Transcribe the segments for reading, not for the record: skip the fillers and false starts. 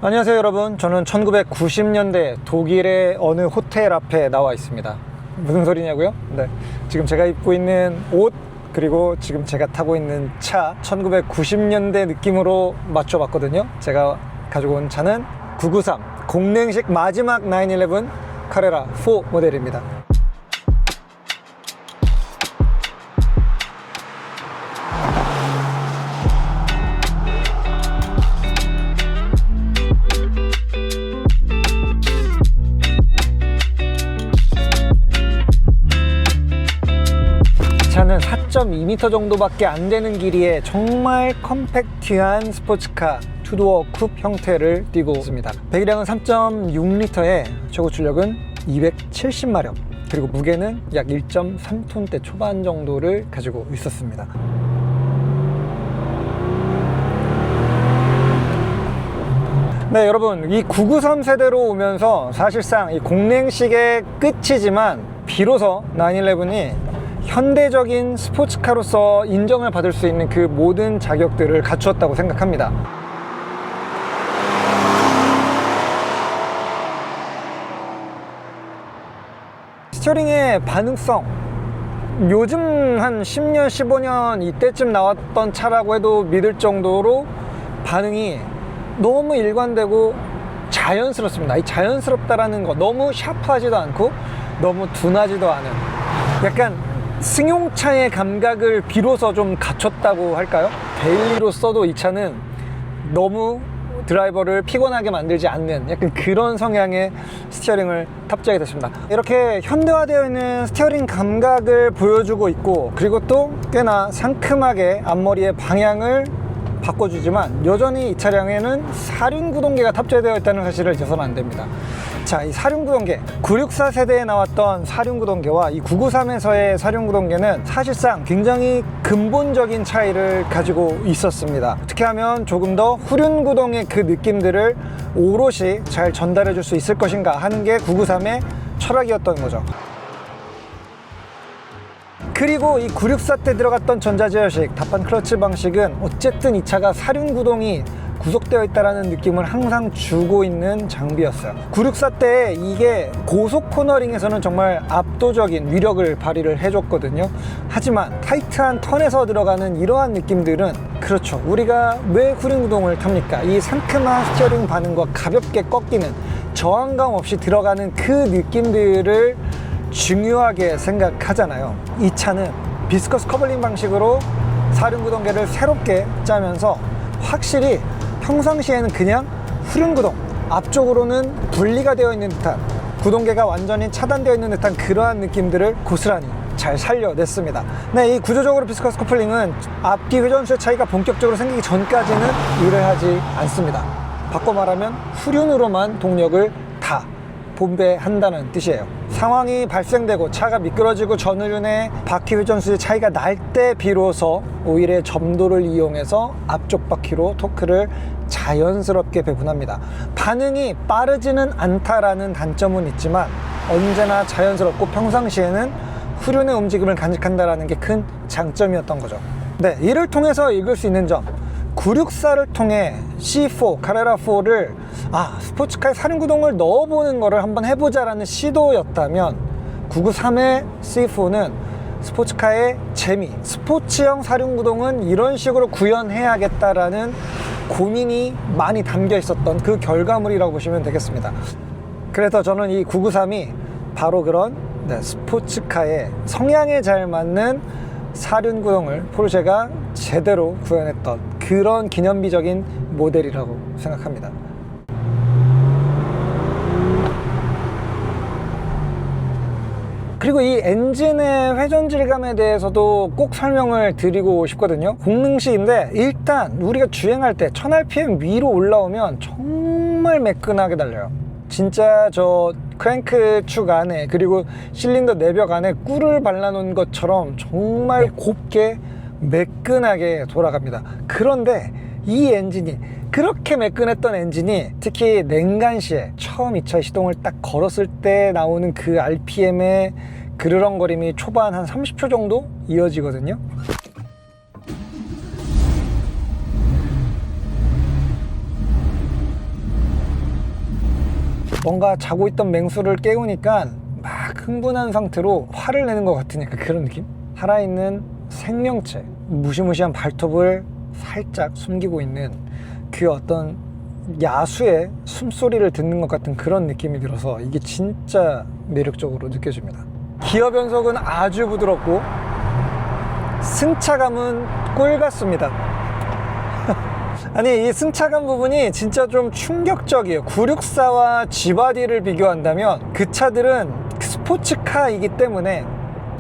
안녕하세요 여러분, 저는 1990년대 독일의 어느 호텔 앞에 나와 있습니다. 무슨 소리냐고요? 네, 지금 제가 입고 있는 옷 그리고 지금 제가 타고 있는 차 1990년대 느낌으로 맞춰봤거든요. 제가 가지고 온 차는 993 공랭식 마지막 911 카레라 4 모델입니다. 차는 4.2m 정도밖에 안 되는 길이에 정말 컴팩트한 스포츠카 투도어 쿱 형태를 띠고 있습니다. 배기량은 3.6L에 최고 출력은 270마력, 그리고 무게는 약 1.3톤대 초반 정도를 가지고 있었습니다. 네, 여러분, 이 993 세대로 오면서 사실상 이 공랭식의 끝이지만 비로소 911이 현대적인 스포츠카로서 인정을 받을 수 있는 그 모든 자격들을 갖추었다고 생각합니다. 스티어링의 반응성, 요즘 한 10년, 15년 이때쯤 나왔던 차라고 해도 믿을 정도로 반응이 너무 일관되고 자연스럽습니다. 이 자연스럽다라는 거, 너무 샤프하지도 않고 너무 둔하지도 않은, 약간 승용차의 감각을 비로소 좀 갖췄다고 할까요? 데일리로 써도 이 차는 너무 드라이버를 피곤하게 만들지 않는 약간 그런 성향의 스티어링을 탑재하게 됐습니다. 이렇게 현대화되어 있는 스티어링 감각을 보여주고 있고, 그리고 또 꽤나 상큼하게 앞머리의 방향을 바꿔주지만 여전히 이 차량에는 사륜구동계가 탑재되어 있다는 사실을 잊어서는 안 됩니다. 자, 이 사륜구동계, 964 세대에 나왔던 사륜구동계와 이 993에서의 사륜구동계는 사실상 굉장히 근본적인 차이를 가지고 있었습니다. 어떻게 하면 조금 더 후륜구동의 그 느낌들을 오롯이 잘 전달해 줄 수 있을 것인가 하는 게 993의 철학이었던 거죠. 그리고 이 964 때 들어갔던 전자제어식 답판 클러치 방식은 어쨌든 이 차가 사륜구동이 구속되어 있다는 느낌을 항상 주고 있는 장비였어요. 964 때 이게 고속 코너링에서는 정말 압도적인 위력을 발휘를 해줬거든요. 하지만 타이트한 턴에서 들어가는 이러한 느낌들은, 그렇죠, 우리가 왜 후륜구동을 탑니까? 이 상큼한 스티어링 반응과 가볍게 꺾이는, 저항감 없이 들어가는 그 느낌들을 중요하게 생각하잖아요. 이 차는 비스커스 커블링 방식으로 사륜구동계를 새롭게 짜면서 확실히 평상시에는 그냥 후륜구동, 앞쪽으로는 분리가 되어 있는 듯한, 구동계가 완전히 차단되어 있는 듯한 그러한 느낌들을 고스란히 잘 살려냈습니다. 네, 이 구조적으로 비스커스 커플링은 앞뒤 회전수의 차이가 본격적으로 생기기 전까지는 의뢰하지 않습니다. 바꿔 말하면 후륜으로만 동력을 다 분배한다는 뜻이에요. 상황이 발생되고 차가 미끄러지고 전후륜의 바퀴 회전수의 차이가 날 때 비로소 오일의 점도를 이용해서 앞쪽 바퀴로 토크를 자연스럽게 배분합니다. 반응이 빠르지는 않다라는 단점은 있지만 언제나 자연스럽고 평상시에는 후륜의 움직임을 간직한다라는 게 큰 장점이었던 거죠. 네, 이를 통해서 읽을 수 있는 점, 964를 통해 C4, 카레라4를 스포츠카에 사륜구동을 넣어보는 거를 한번 해보자라는 시도였다면, 993의 C4는 스포츠카의 재미, 스포츠형 사륜구동은 이런 식으로 구현해야겠다라는 고민이 많이 담겨 있었던 그 결과물이라고 보시면 되겠습니다. 그래서 저는 이 993이 바로 그런 스포츠카의 성향에 잘 맞는 사륜구동을 포르쉐가 제대로 구현했던 그런 기념비적인 모델이라고 생각합니다. 그리고 이 엔진의 회전 질감에 대해서도 꼭 설명을 드리고 싶거든요. 공능식인데 일단 우리가 주행할 때 1000rpm 위로 올라오면 정말 매끈하게 달려요. 진짜 저 크랭크 축 안에, 그리고 실린더 내벽 안에 꿀을 발라놓은 것처럼 정말 곱게 매끈하게 돌아갑니다. 그런데 이 엔진이, 그렇게 매끈했던 엔진이 특히 냉간시에 처음 이 차 시동을 딱 걸었을 때 나오는 그 RPM의 그르렁거림이 초반 한 30초 정도 이어지거든요. 뭔가 자고 있던 맹수를 깨우니까 막 흥분한 상태로 화를 내는 것 같으니까 그런 느낌? 살아있는 생명체, 무시무시한 발톱을 살짝 숨기고 있는 그 어떤 야수의 숨소리를 듣는 것 같은 그런 느낌이 들어서 이게 진짜 매력적으로 느껴집니다. 기어 변속은 아주 부드럽고 승차감은 꿀 같습니다. 아니, 이 승차감 부분이 진짜 좀 충격적이에요. 964와 G바디를 비교한다면 그 차들은 스포츠카이기 때문에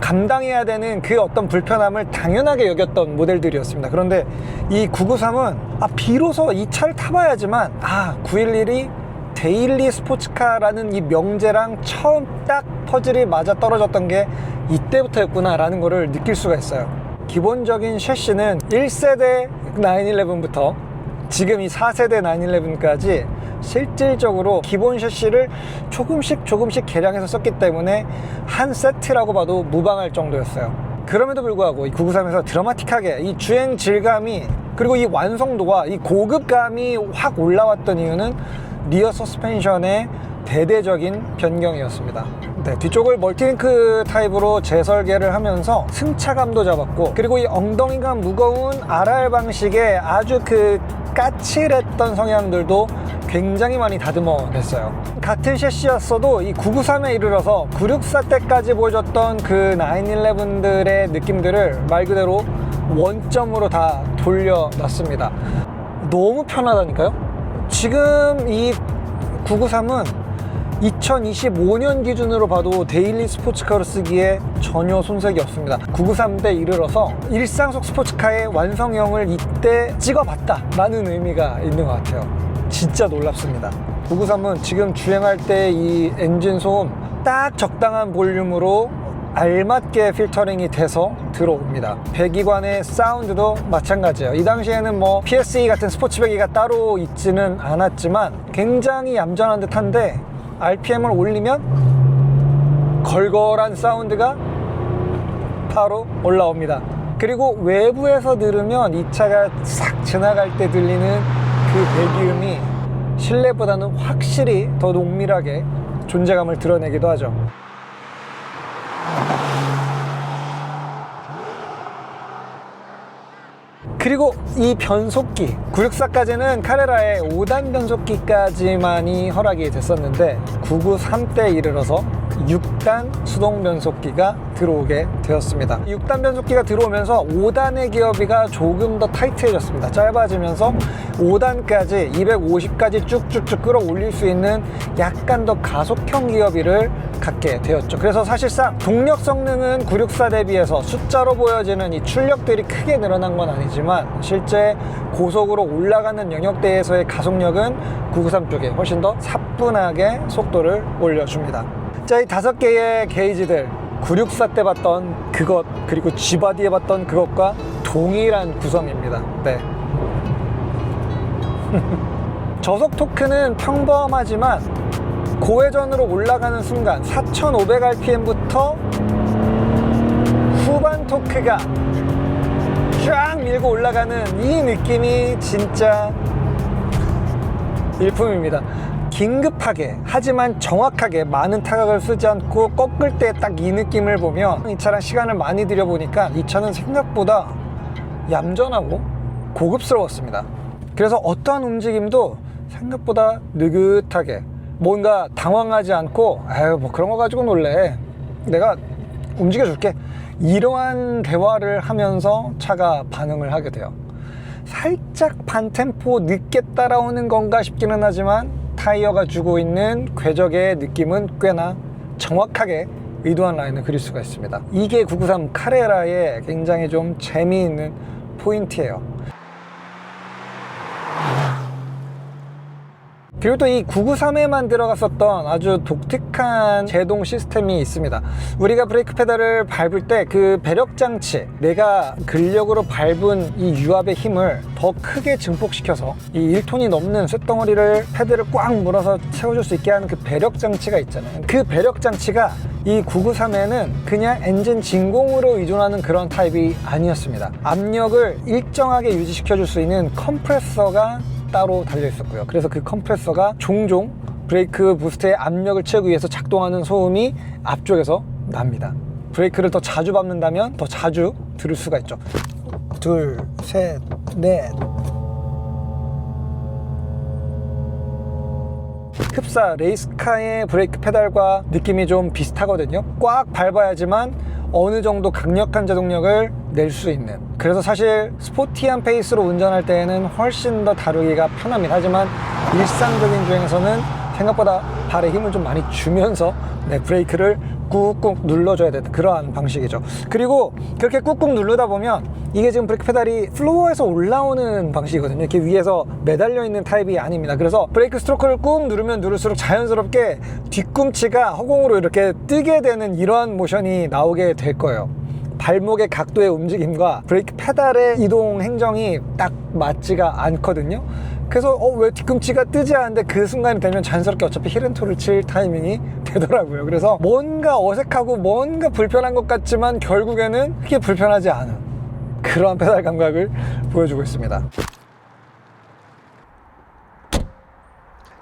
감당해야 되는 그 어떤 불편함을 당연하게 여겼던 모델들이었습니다. 그런데 이 993은 비로소 이 차를 타봐야지만 911이 데일리 스포츠카라는 이 명제랑 처음 딱 퍼즐이 맞아 떨어졌던 게 이때부터였구나 라는 거를 느낄 수가 있어요. 기본적인 셰시는 1세대 911부터 지금 이 4세대 911까지 실질적으로 기본 셰시를 조금씩 개량해서 썼기 때문에 한 세트라고 봐도 무방할 정도였어요. 그럼에도 불구하고 이 993에서 드라마틱하게 이 주행 질감이 그리고 이 완성도와 이 고급감이 확 올라왔던 이유는 리어 서스펜션의 대대적인 변경이었습니다. 네, 뒤쪽을 멀티링크 타입으로 재설계를 하면서 승차감도 잡았고, 그리고 이 엉덩이가 무거운 RR 방식의 아주 그 까칠했던 성향들도 굉장히 많이 다듬어냈어요. 같은 셰시였어도 이 993에 이르러서 964 때까지 보여줬던 그 911들의 느낌들을 말 그대로 원점으로 다 돌려놨습니다. 너무 편하다니까요. 지금 이 993은 2025년 기준으로 봐도 데일리 스포츠카로 쓰기에 전혀 손색이 없습니다. 993대 이르러서 일상 속 스포츠카의 완성형을 이때 찍어봤다 라는 의미가 있는 것 같아요. 진짜 놀랍습니다. 993은 지금 주행할 때 이 엔진 소음 딱 적당한 볼륨으로 알맞게 필터링이 돼서 들어옵니다. 배기관의 사운드도 마찬가지예요. 이 당시에는 뭐 PSE 같은 스포츠 배기가 따로 있지는 않았지만 굉장히 얌전한 듯한데 RPM을 올리면 걸걸한 사운드가 바로 올라옵니다. 그리고 외부에서 들으면 이 차가 싹 지나갈 때 들리는 그 배기음이 실내보다는 확실히 더 농밀하게 존재감을 드러내기도 하죠. 그리고 이 변속기 964까지는 카레라의 5단 변속기까지만이 허락이 됐었는데 993 때 이르러서 6단 수동 변속기가 들어오게 되었습니다. 6단 변속기가 들어오면서 5단의 기어비가 조금 더 타이트해졌습니다. 짧아지면서 5단까지 250까지 쭉쭉쭉 끌어올릴 수 있는 약간 더 가속형 기어비를 갖게 되었죠. 그래서 사실상 동력 성능은 964 대비해서 숫자로 보여지는 이 출력들이 크게 늘어난 건 아니지만 실제 고속으로 올라가는 영역대에서의 가속력은 993 쪽에 훨씬 더 사뿐하게 속도를 올려줍니다. 자, 이 5개의 게이지들 964 때 봤던 그것 그리고 G바디에 봤던 그것과 동일한 구성입니다. 네. 저속 토크는 평범하지만 고회전으로 올라가는 순간 4500rpm부터 후반 토크가 쫙 밀고 올라가는 이 느낌이 진짜 일품입니다. 긴급하게 하지만 정확하게 많은 타격을 쓰지 않고 꺾을 때 딱 이 느낌을 보면 이 차랑 시간을 많이 들여보니까 이 차는 생각보다 얌전하고 고급스러웠습니다. 그래서 어떠한 움직임도 생각보다 느긋하게 뭔가 당황하지 않고 에휴 뭐 그런 거 가지고 놀래 내가 움직여줄게 이러한 대화를 하면서 차가 반응을 하게 돼요. 살짝 반템포 늦게 따라오는 건가 싶기는 하지만 타이어가 주고 있는 궤적의 느낌은 꽤나 정확하게 의도한 라인을 그릴 수가 있습니다. 이게 993 카레라의 굉장히 좀 재미있는 포인트예요. 그리고 또 이 993에만 들어갔었던 아주 독특한 제동 시스템이 있습니다. 우리가 브레이크 페달을 밟을 때 그 배력 장치, 내가 근력으로 밟은 이 유압의 힘을 더 크게 증폭시켜서 이 1톤이 넘는 쇳덩어리를 패드를 꽉 물어서 채워줄 수 있게 하는 그 배력 장치가 있잖아요. 그 배력 장치가 이 993에는 그냥 엔진 진공으로 의존하는 그런 타입이 아니었습니다. 압력을 일정하게 유지시켜줄 수 있는 컴프레서가 따로 달려 있었고요. 그래서 그 컴프레서가 종종 브레이크 부스트의 압력을 채우기 위해서 작동하는 소음이 앞쪽에서 납니다. 브레이크를 더 자주 밟는다면 더 자주 들을 수가 있죠. 둘, 셋, 넷. 흡사 레이스카의 브레이크 페달과 느낌이 좀 비슷하거든요. 꽉 밟아야지만 어느 정도 강력한 제동력을 낼 수 있는, 그래서 사실 스포티한 페이스로 운전할 때에는 훨씬 더 다루기가 편합니다. 하지만 일상적인 주행에서는 생각보다 발에 힘을 좀 많이 주면서 브레이크를 꾹꾹 눌러줘야 되는 그러한 방식이죠. 그리고 그렇게 꾹꾹 누르다 보면 이게 지금 브레이크 페달이 플로어에서 올라오는 방식이거든요. 이렇게 위에서 매달려 있는 타입이 아닙니다. 그래서 브레이크 스트로크를 꾹 누르면 누를수록 자연스럽게 뒤꿈치가 허공으로 이렇게 뜨게 되는 이러한 모션이 나오게 될 거예요. 발목의 각도의 움직임과 브레이크 페달의 이동 행정이 딱 맞지가 않거든요. 그래서 왜 뒤꿈치가 뜨지 않는데 그 순간이 되면 자연스럽게 어차피 힐앤토를 칠 타이밍이 되더라고요. 그래서 뭔가 어색하고 뭔가 불편한 것 같지만 결국에는 그게 불편하지 않은 그러한 페달 감각을 보여주고 있습니다.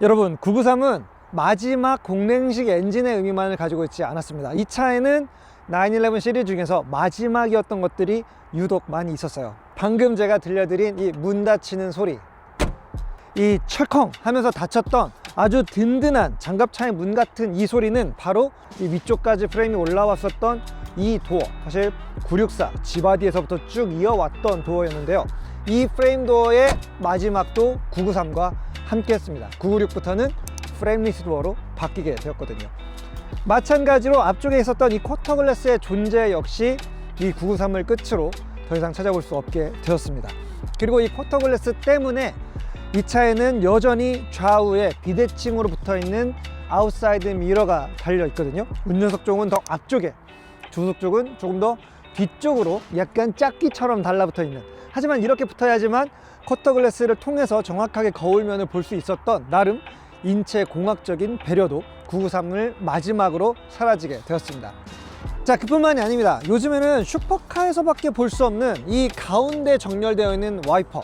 여러분, 993은 마지막 공랭식 엔진의 의미만을 가지고 있지 않았습니다. 이 차에는 911 시리즈 중에서 마지막이었던 것들이 유독 많이 있었어요. 방금 제가 들려드린 이 문 닫히는 소리, 이 철컹 하면서 닫혔던 아주 든든한 장갑차의 문 같은 이 소리는 바로 이 위쪽까지 프레임이 올라왔었던 이 도어, 사실 964 지바디에서부터 쭉 이어왔던 도어였는데요. 이 프레임 도어의 마지막도 993과 함께 했습니다. 996부터는 프레임리스 도어로 바뀌게 되었거든요. 마찬가지로 앞쪽에 있었던 이 쿼터 글래스의 존재 역시 이 993을 끝으로 더 이상 찾아볼 수 없게 되었습니다. 그리고 이 쿼터 글래스 때문에 이 차에는 여전히 좌우에 비대칭으로 붙어있는 아웃사이드 미러가 달려 있거든요. 운전석 쪽은 더 앞쪽에, 조수석 쪽은 조금 더 뒤쪽으로 약간 짝기처럼 달라붙어 있는, 하지만 이렇게 붙어야지만 쿼터 글래스를 통해서 정확하게 거울면을 볼 수 있었던 나름 인체 공학적인 배려도 993을 마지막으로 사라지게 되었습니다. 자, 그뿐만이 아닙니다. 요즘에는 슈퍼카에서밖에 볼 수 없는 이 가운데 정렬되어 있는 와이퍼,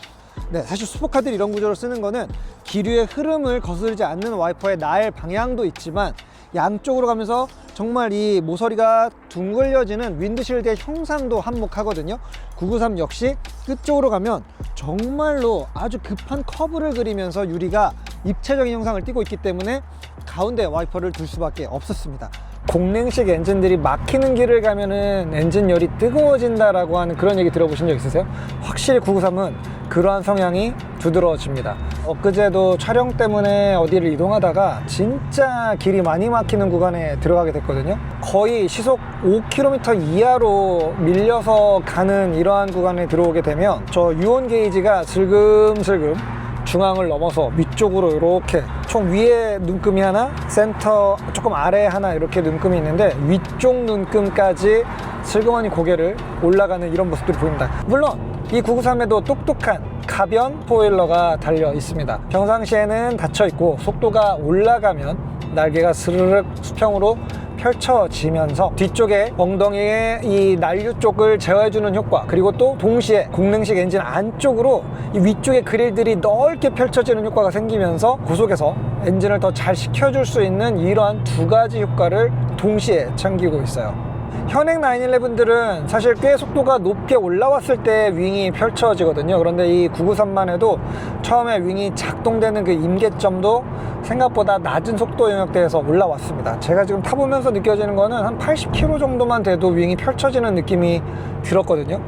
사실 슈퍼카들이 이런 구조를 쓰는 거는 기류의 흐름을 거스르지 않는 와이퍼의 나엘 방향도 있지만 양쪽으로 가면서 정말 이 모서리가 둥글려지는 윈드실드의 형상도 한몫하거든요. 993 역시 끝쪽으로 가면 정말로 아주 급한 커브를 그리면서 유리가 입체적인 형상을 띠고 있기 때문에 가운데 와이퍼를 둘 수밖에 없었습니다. 공랭식 엔진들이 막히는 길을 가면은 엔진열이 뜨거워진다라고 하는 그런 얘기 들어보신 적 있으세요? 확실히 993은 그러한 성향이 두드러집니다. 엊그제도 촬영 때문에 어디를 이동하다가 진짜 길이 많이 막히는 구간에 들어가게 됐거든요. 거의 시속 5km 이하로 밀려서 가는 이러한 구간에 들어오게 되면 저 유온 게이지가 슬금슬금 중앙을 넘어서 위쪽으로 이렇게 총 위에 눈금이 하나, 센터 조금 아래에 하나 이렇게 눈금이 있는데 위쪽 눈금까지 슬그머니 고개를 올라가는 이런 모습들이 보입니다. 물론 이 993에도 똑똑한 가변 스포일러가 달려 있습니다. 평상시에는 닫혀 있고 속도가 올라가면 날개가 스르륵 수평으로 펼쳐지면서 뒤쪽에 엉덩이의 이 난류 쪽을 제어해주는 효과, 그리고 또 동시에 공랭식 엔진 안쪽으로 이 위쪽의 그릴들이 넓게 펼쳐지는 효과가 생기면서 고속에서 엔진을 더 잘 식혀줄 수 있는 이러한 두 가지 효과를 동시에 챙기고 있어요. 현행 911들은 사실 꽤 속도가 높게 올라왔을 때 윙이 펼쳐지거든요. 그런데 이 993만 해도 처음에 윙이 작동되는 그 임계점도 생각보다 낮은 속도 영역대에서 올라왔습니다. 제가 지금 타보면서 느껴지는 거는 한 80km 정도만 돼도 윙이 펼쳐지는 느낌이 들었거든요.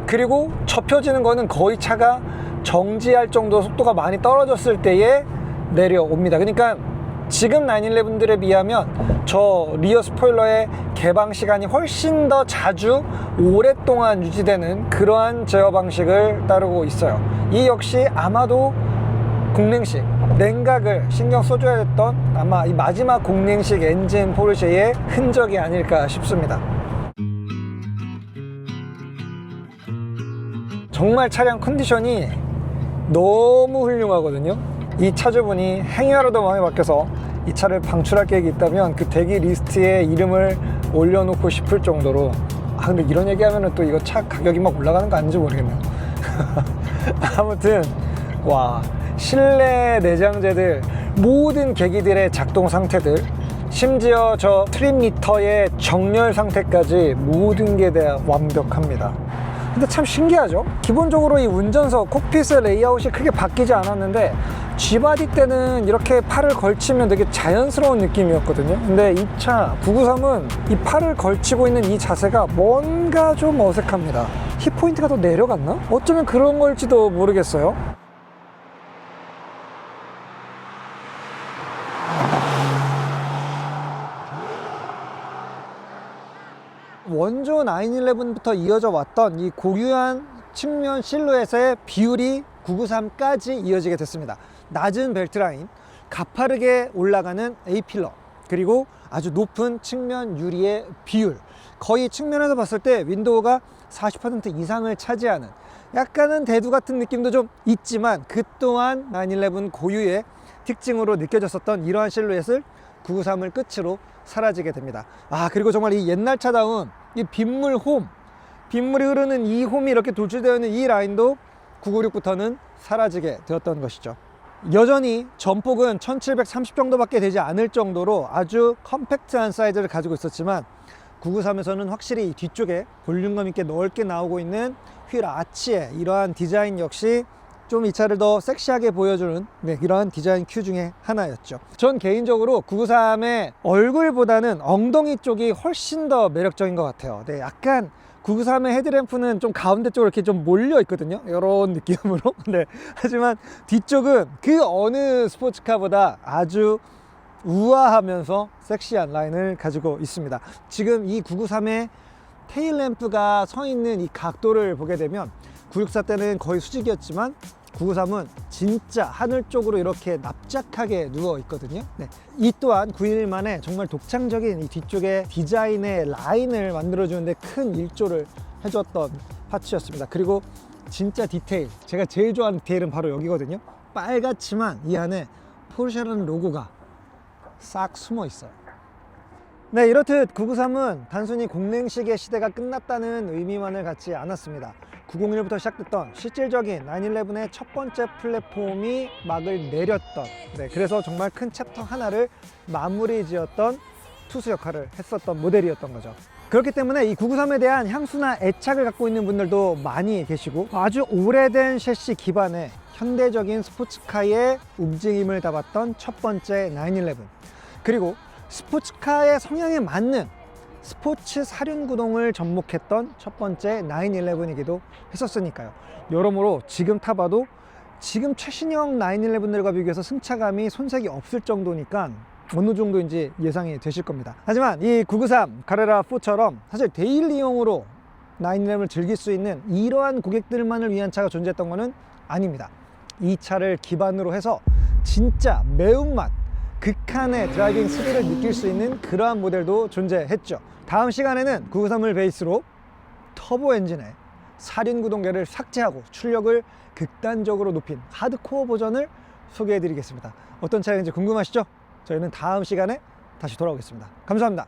그리고 접혀지는 거는 거의 차가 정지할 정도 속도가 많이 떨어졌을 때에 내려옵니다. 그러니까 지금 911들에 비하면 저 리어 스포일러의 개방 시간이 훨씬 더 자주 오랫동안 유지되는 그러한 제어 방식을 따르고 있어요. 이 역시 아마도 공랭식 냉각을 신경 써줘야 했던 아마 이 마지막 공랭식 엔진 포르쉐의 흔적이 아닐까 싶습니다. 정말 차량 컨디션이 너무 훌륭하거든요. 이 차주분이 행여라도 마음이 바뀌어서 이 차를 방출할 계획이 있다면 그 대기 리스트에 이름을 올려놓고 싶을 정도로, 근데 이런 얘기하면 또 이거 차 가격이 막 올라가는 거 아닌지 모르겠네요. 아무튼 와, 실내 내장재들 모든 계기들의 작동 상태들, 심지어 저 트림미터의 정렬 상태까지 모든 게 다 완벽합니다. 근데 참 신기하죠? 기본적으로 이 운전석 콕핏의 레이아웃이 크게 바뀌지 않았는데 G바디 때는 이렇게 팔을 걸치면 되게 자연스러운 느낌이었거든요. 근데 이 차 993은 이 팔을 걸치고 있는 이 자세가 뭔가 좀 어색합니다. 힙 포인트가 더 내려갔나? 어쩌면 그런 걸지도 모르겠어요. 원조 911부터 이어져 왔던 이 고유한 측면 실루엣의 비율이 993까지 이어지게 됐습니다. 낮은 벨트라인, 가파르게 올라가는 A필러, 그리고 아주 높은 측면 유리의 비율, 거의 측면에서 봤을 때 윈도우가 40% 이상을 차지하는 약간은 대두 같은 느낌도 좀 있지만 그 또한 911 고유의 특징으로 느껴졌었던 이러한 실루엣을 993을 끝으로 사라지게 됩니다. 그리고 정말 이 옛날 차다운 이 빗물 홈, 빗물이 흐르는 이 홈이 이렇게 돌출되어 있는 이 라인도 996부터는 사라지게 되었던 것이죠. 여전히 전폭은 1730 정도밖에 되지 않을 정도로 아주 컴팩트한 사이즈를 가지고 있었지만 993에서는 확실히 뒤쪽에 볼륨감 있게 넓게 나오고 있는 휠 아치의 이러한 디자인 역시 좀 이 차를 더 섹시하게 보여주는 이러한 디자인 큐 중에 하나였죠. 전 개인적으로 993의 얼굴보다는 엉덩이 쪽이 훨씬 더 매력적인 것 같아요. 약간 993의 헤드램프는 좀 가운데 쪽으로 이렇게 좀 몰려 있거든요. 이런 느낌으로. 하지만 뒤쪽은 그 어느 스포츠카보다 아주 우아하면서 섹시한 라인을 가지고 있습니다. 지금 이 993의 테일램프가 서 있는 이 각도를 보게 되면 964 때는 거의 수직이었지만 993은 진짜 하늘 쪽으로 이렇게 납작하게 누워 있거든요. 이 또한 911만에 정말 독창적인 이 뒤쪽에 디자인의 라인을 만들어주는데 큰 일조를 해줬던 파츠였습니다. 그리고 진짜 디테일, 제가 제일 좋아하는 디테일은 바로 여기거든요. 빨갛지만 이 안에 포르쉐라는 로고가 싹 숨어 있어요. 이렇듯 993은 단순히 공랭식의 시대가 끝났다는 의미만을 갖지 않았습니다. 901부터 시작됐던 실질적인 911의 첫 번째 플랫폼이 막을 내렸던, 그래서 정말 큰 챕터 하나를 마무리 지었던 투수 역할을 했었던 모델이었던 거죠. 그렇기 때문에 이 993에 대한 향수나 애착을 갖고 있는 분들도 많이 계시고, 아주 오래된 셰시 기반의 현대적인 스포츠카의 움직임을 담았던 첫 번째 911, 그리고 스포츠카의 성향에 맞는 스포츠 사륜구동을 접목했던 첫 번째 911이기도 했었으니까요. 여러모로 지금 타봐도 지금 최신형 911들과 비교해서 승차감이 손색이 없을 정도니까 어느 정도인지 예상이 되실 겁니다. 하지만 이 993 카레라 4처럼 사실 데일리용으로 911을 즐길 수 있는 이러한 고객들만을 위한 차가 존재했던 것은 아닙니다. 이 차를 기반으로 해서 진짜 매운맛, 극한의 드라이빙 스릴을 느낄 수 있는 그러한 모델도 존재했죠. 다음 시간에는 993을 베이스로 터보 엔진의 사륜구동계를 삭제하고 출력을 극단적으로 높인 하드코어 버전을 소개해 드리겠습니다. 어떤 차량인지 궁금하시죠? 저희는 다음 시간에 다시 돌아오겠습니다. 감사합니다.